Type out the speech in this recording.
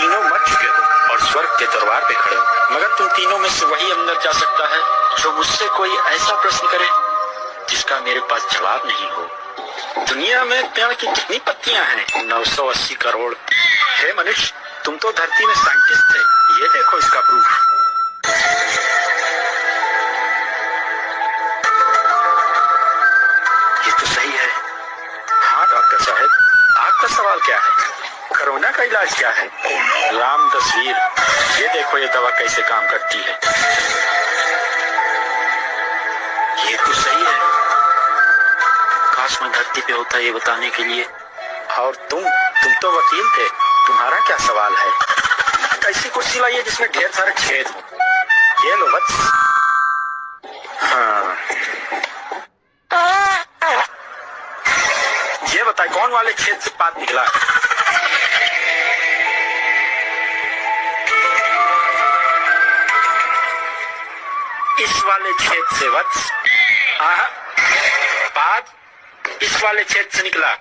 तीनों मर चुके हो और स्वर्ग के दरबार पे खड़े हो, मगर तुम तीनों में से वही अंदर जा सकता है जो मुझसे कोई ऐसा प्रश्न करे जिसका मेरे पास जवाब नहीं हो। दुनिया में पेड़ की कितनी पत्तियां हैं? 980 करोड़। हे मनुष्य, तुम तो धरती में साइंटिस्ट थे, ये देखो इसका प्रूफ। ये तो सही है। हाँ डॉक्टर साहब, आपका सवाल क्या है? कोरोना का इलाज क्या है? राम तस्वीर, ये देखो ये दवा कैसे काम करती है। ये तो सही है। काश मैं धरती पे होता ये बताने के लिए। और तुम तो वकील थे, तुम्हारा क्या सवाल है? ऐसी कुर्सी लाइए जिसमें ढेर सारे छेद हो। ये लो वत्स। हाँ, ये बताए कौन वाले छेद से पात निकला? इस वाले छेद से वत्स। हाँ, पात इस वाले छेद से निकला।